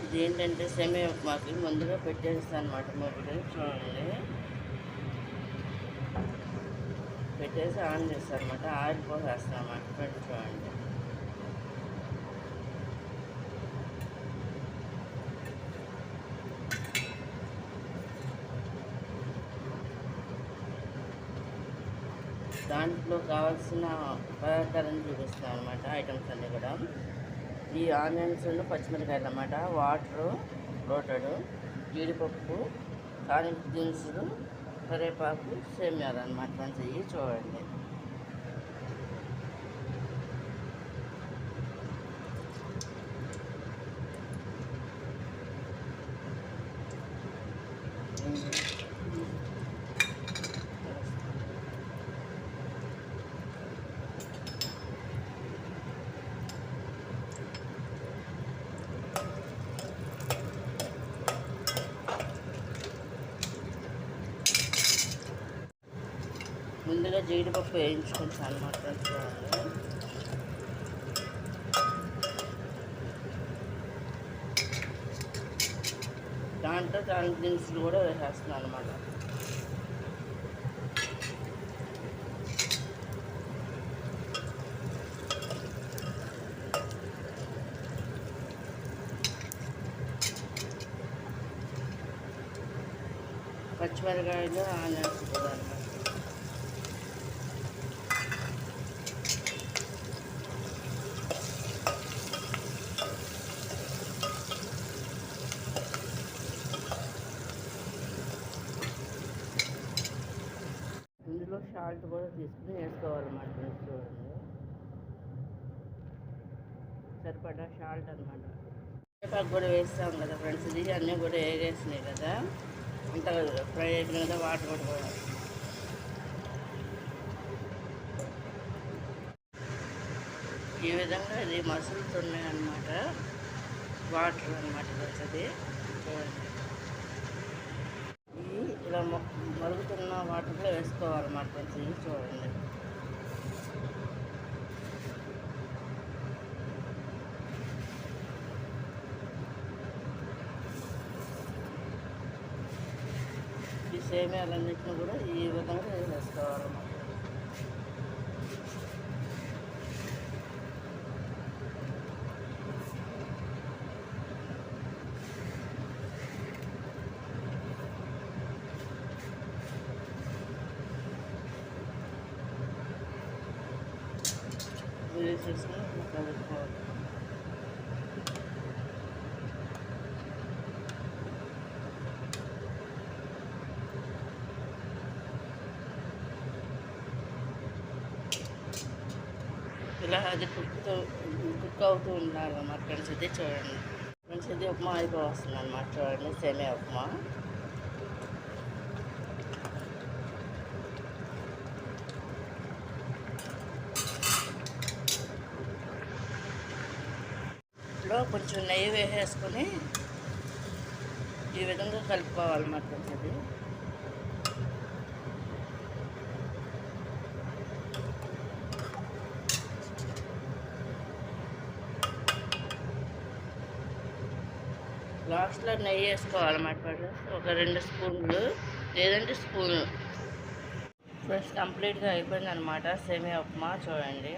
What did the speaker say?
ఇది ఏంటంటే సేమియా ఉప్మాకి ముందుగా పెట్టేస్తాను అనమాట మొగుడు. చూడండి, పెట్టేసి ఆన్ చేస్తాను అనమాట. ఆయిల్ పోసేస్తాను అనమాట. ఫ్రెండ్స్ చూడండి, దాంట్లో కావాల్సిన పదార్థాలను చూపిస్తాను అనమాట. ఐటమ్స్ అన్నీ కూడా ఈ ఆనియన్స్, పచ్చిమిరకాయలు అన్నమాట, వాటరు, రోటడు, జీడిపప్పు, తాలింపు దినుసులు, కరివేపాకు, సేమ్యాలు అన్నమాట. ఫ్రెండ్స్ ఇవి చూడండి. ముందుగా జీడిపప్పు వేయించుకుంటాను అన్నమాట. చూడండి, దాంట్లో తాలింపు దినుసులు కూడా వేసేస్తున్నాను అన్నమాట. పచ్చిమిరకాయలు, ఆనియన్స్ కూడా అన్నమాట. ఇందులో సాల్ట్ కూడా తీసుకుని వేసుకోవాలన్నమాట. చూడండి, సరిపడా సాల్ట్ అనమాట. కరివేపాకు కూడా వేస్తాం కదా ఫ్రెండ్స్. ఇది అన్నీ కూడా వేగేసినాయి కదా, అంత ఫ్రై అయిపోయిన కదా. వాటర్ కూడా ఈ విధంగా ఇది మసులుతున్నాయి అన్నమాట. వాటర్ అనమాట అది. చూడండి, ఇలా మరుగుతున్న వాటర్లో వేసుకోవాలన్నమాట. కొంచెం చూడండి, ఈ సేమియాలన్నింటినీ కూడా ఈ విధంగా వేసుకోవాలన్నమాట. వేసేసుకొని కలుపుకోవాలి. ఇలా అది కుక్ అవుతూ ఉండాలన్నమాట. ఫ్రెండ్స్ ఇది చూడండి. ఫ్రెండ్స్ ఇది ఉప్మా అయిపోవస్తుంది అన్నమాట. చూడండి, సేమియా ఉప్మా. లో కొంచెం నెయ్యి వేసేసుకొని ఈ విధంగా కలుపుకోవాలన్నమాట. ఇది లాస్ట్లో నెయ్యి వేసుకోవాలన్నమాట. ఒక 2 స్పూన్లు లేదంటే స్పూను. ఫ్రెండ్స్ కంప్లీట్గా అయిపోయింది అనమాట సేమియా ఉప్మా. చూడండి,